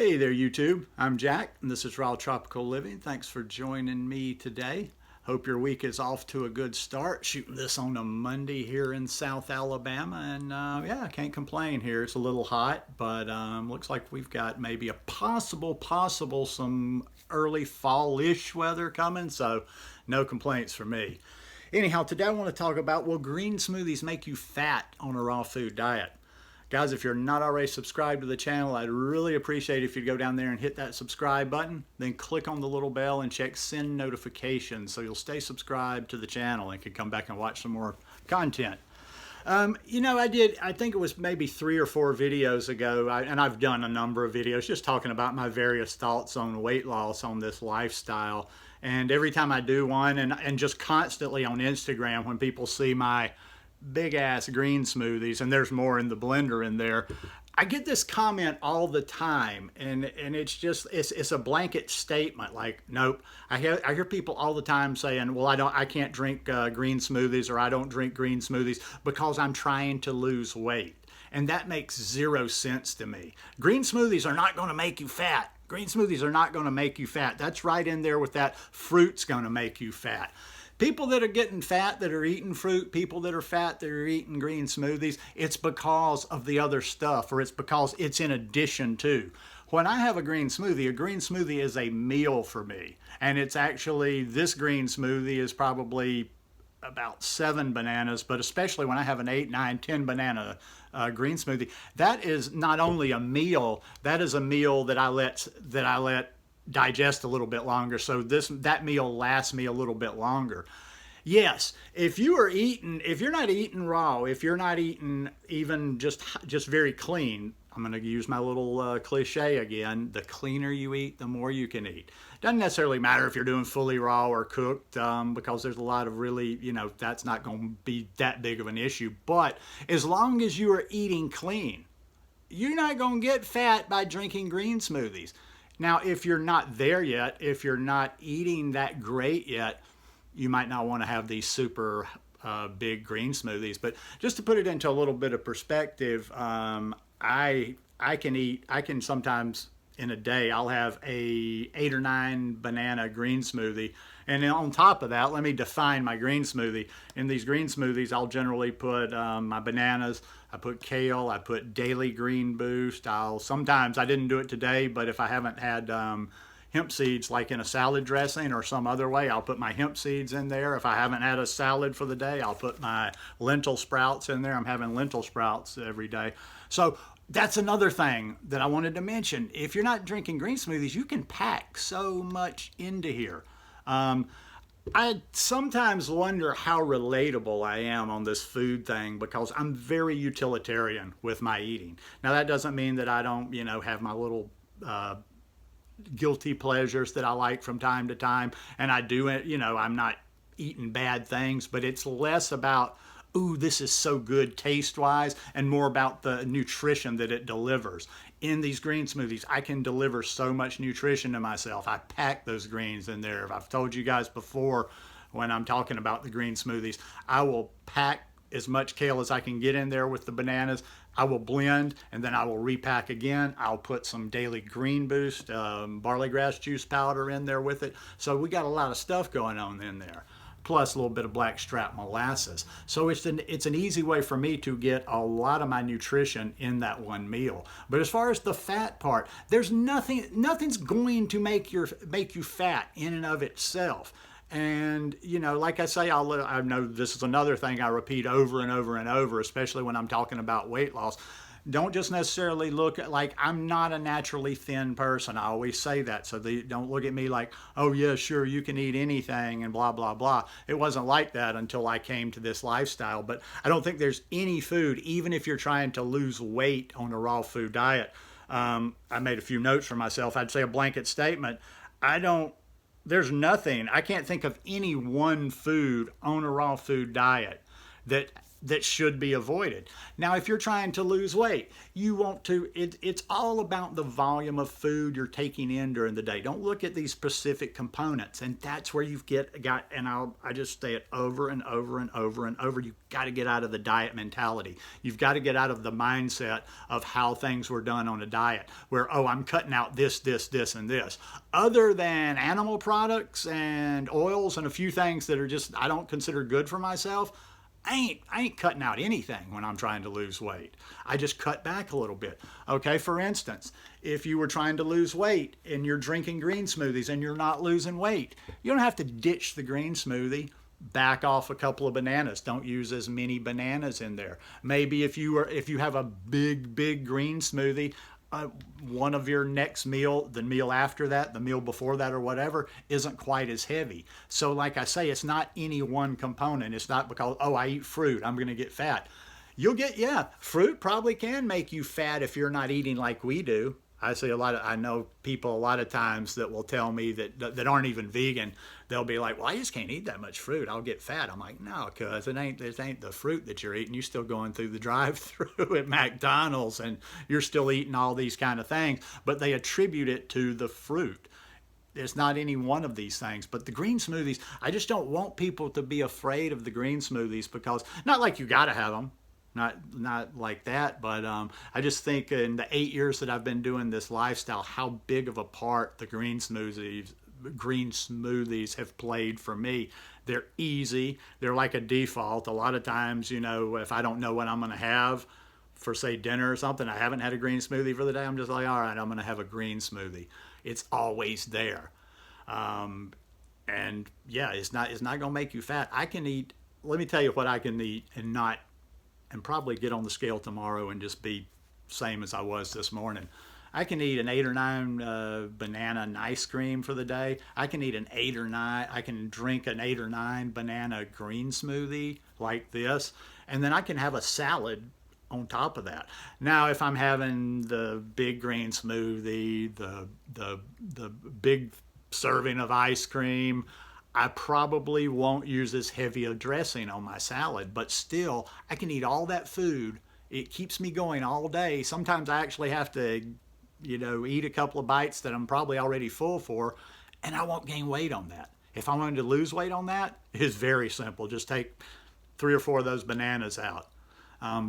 Hey there, YouTube. I'm Jack, and this is Raw Tropical Living. Thanks for joining me today. Hope your week is off to a good start. Shooting this on a Monday here in South Alabama, and yeah, I can't complain here. It's a little hot, but looks like we've got maybe a possible some early fall-ish weather coming, so no complaints for me. Anyhow, today I want to talk about, will green smoothies make you fat on a raw food diet? Guys, if you're not already subscribed to the channel, I'd really appreciate if you'd go down there and hit that subscribe button, then click on the little bell and check send notifications so you'll stay subscribed to the channel and can come back and watch some more content. I think it was maybe 3 or 4 videos ago, and I've done a number of videos just talking about my various thoughts on weight loss on this lifestyle. And every time I do one, and just constantly on Instagram, when people see my big ass green smoothies, and there's more in the blender in there, I get this comment all the time, and it's a blanket statement like, nope. I hear people all the time saying, well, I can't drink green smoothies, or I don't drink green smoothies because I'm trying to lose weight. And that makes zero sense to me. Green smoothies are not going to make you fat. Green smoothies are not going to make you fat. That's right in there with that fruit's going to make you fat. People that are getting fat that are eating fruit, people that are fat that are eating green smoothies, it's because of the other stuff, or it's because it's in addition to. When I have a green smoothie is a meal for me. And it's actually, this green smoothie is probably about 7 bananas, but especially when I have an 8, 9, 10 banana green smoothie, that is not only a meal, that is a meal that I let digest a little bit longer, so that meal lasts me a little bit longer. Yes, if you're not eating raw, if you're not eating even just very clean, I'm going to use my little cliche again, the cleaner you eat, the more you can eat. Doesn't necessarily matter if you're doing fully raw or cooked, because there's a lot of really, that's not going to be that big of an issue. But as long as you are eating clean, you're not going to get fat by drinking green smoothies. Now, if you're not there yet, if you're not eating that great yet, you might not want to have these super big green smoothies. But just to put it into a little bit of perspective, I can sometimes in a day, I'll have a 8 or 9 banana green smoothie. And then on top of that, let me define my green smoothie. In these green smoothies, I'll generally put my bananas, I put kale, I put daily green boost. Sometimes, I didn't do it today, but if I haven't had hemp seeds like in a salad dressing or some other way, I'll put my hemp seeds in there. If I haven't had a salad for the day, I'll put my lentil sprouts in there. I'm having lentil sprouts every day. So that's another thing that I wanted to mention. If you're not drinking green smoothies, you can pack so much into here. I sometimes wonder how relatable I am on this food thing, because I'm very utilitarian with my eating. Now, that doesn't mean that I don't, have my little guilty pleasures that I like from time to time. And I do it, I'm not eating bad things, but it's less about, ooh, this is so good taste-wise, and more about the nutrition that it delivers. In these green smoothies, I can deliver so much nutrition to myself. I pack those greens in there. I've told you guys before, when I'm talking about the green smoothies, I will pack as much kale as I can get in there with the bananas. I will blend, and then I will repack again. I'll put some daily green boost, barley grass juice powder in there with it. So we got a lot of stuff going on in there, plus a little bit of blackstrap molasses. So it's an easy way for me to get a lot of my nutrition in that one meal. But as far as the fat part, there's nothing's going to make you fat in and of itself. And, like I say, I know this is another thing I repeat over and over and over, especially when I'm talking about weight loss. Don't just necessarily look at, like, I'm not a naturally thin person. I always say that. So don't look at me like, oh, yeah, sure, you can eat anything and blah, blah, blah. It wasn't like that until I came to this lifestyle. But I don't think there's any food, even if you're trying to lose weight on a raw food diet. I made a few notes for myself. I'd say a blanket statement. There's nothing. I can't think of any one food on a raw food diet that that should be avoided. Now, if you're trying to lose weight, you want to, it's all about the volume of food you're taking in during the day. Don't look at these specific components. And that's where you've got, and I just say it over and over and over and over. You've got to get out of the diet mentality. You've got to get out of the mindset of how things were done on a diet where, oh, I'm cutting out this, this, this, and this. Other than animal products and oils and a few things that are just, I don't consider good for myself, I ain't cutting out anything when I'm trying to lose weight. I just cut back a little bit. Okay, for instance, if you were trying to lose weight and you're drinking green smoothies and you're not losing weight, you don't have to ditch the green smoothie. Back off a couple of bananas. Don't use as many bananas in there. Maybe if you have a big green smoothie, one of your next meal, the meal after that, the meal before that, or whatever, isn't quite as heavy. So like I say, it's not any one component. It's not because, oh, I eat fruit, I'm going to get fat. You'll get, yeah, fruit probably can make you fat if you're not eating like we do. I know people a lot of times that will tell me that aren't even vegan. They'll be like, well, I just can't eat that much fruit. I'll get fat. I'm like, no, cuz it ain't the fruit that you're eating. You're still going through the drive-through at McDonald's and you're still eating all these kind of things, but they attribute it to the fruit. It's not any one of these things. But the green smoothies, I just don't want people to be afraid of the green smoothies because, not like you got to have them. Not like that, but I just think in the 8 years that I've been doing this lifestyle, how big of a part the green smoothies have played for me. They're easy. They're like a default. A lot of times, you know, if I don't know what I'm going to have for, say, dinner or something, I haven't had a green smoothie for the day, I'm just like, all right, I'm going to have a green smoothie. It's always there. And yeah, it's not going to make you fat. I can eat, let me tell you what I can eat and probably get on the scale tomorrow and just be same as I was this morning. I can eat an 8 or 9 banana and ice cream for the day. I can eat I can drink an 8 or 9 banana green smoothie like this. And then I can have a salad on top of that. Now, if I'm having the big green smoothie, the big serving of ice cream, I probably won't use as heavy a dressing on my salad, but still, I can eat all that food. It keeps me going all day. Sometimes I actually have to, you know, eat a couple of bites that I'm probably already full for, and I won't gain weight on that. If I wanted to lose weight on that, it's very simple. Just take 3 or 4 of those bananas out.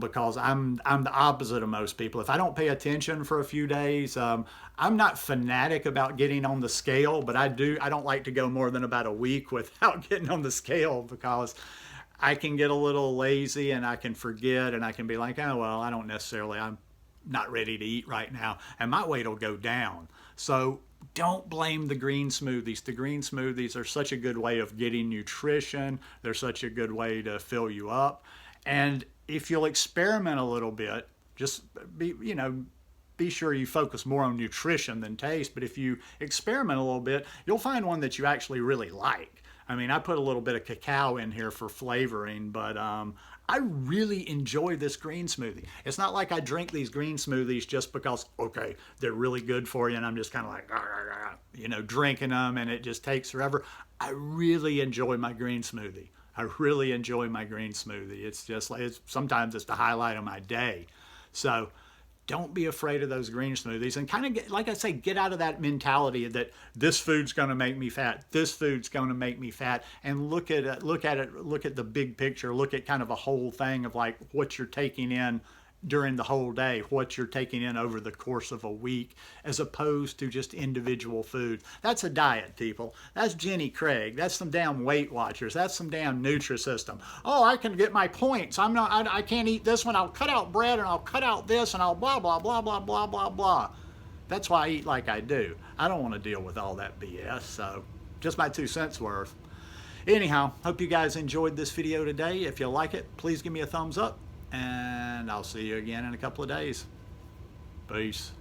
Because I'm the opposite of most people. If I don't pay attention for a few days, I'm not fanatic about getting on the scale, but I don't like to go more than about a week without getting on the scale because I can get a little lazy and I can forget and I can be like, oh, well, I'm not ready to eat right now. And my weight will go down. So don't blame the green smoothies. The green smoothies are such a good way of getting nutrition. They're such a good way to fill you up. And if you'll experiment a little bit, just be sure you focus more on nutrition than taste. But if you experiment a little bit, you'll find one that you actually really like. I mean, I put a little bit of cacao in here for flavoring, but I really enjoy this green smoothie. It's not like I drink these green smoothies just because, okay, they're really good for you, and I'm just kind of like, drinking them, and it just takes forever. I really enjoy my green smoothie. I really enjoy my green smoothie. It's just like, sometimes it's the highlight of my day. So don't be afraid of those green smoothies and kind of get out of that mentality that this food's going to make me fat. This food's going to make me fat, and look at the big picture. Look at kind of a whole thing of like what you're taking in during the whole day, what you're taking in over the course of a week, as opposed to just individual food. That's a diet, people. That's Jenny Craig. That's some damn Weight Watchers. That's some damn Nutrisystem. Oh, I can get my points. I can't eat this one. I'll cut out bread and I'll cut out this and I'll blah, blah, blah, blah, blah, blah, blah. That's why I eat like I do. I don't want to deal with all that BS. So just my 2 cents worth. Anyhow, hope you guys enjoyed this video today. If you like it, please give me a thumbs up. And I'll see you again in a couple of days. Peace.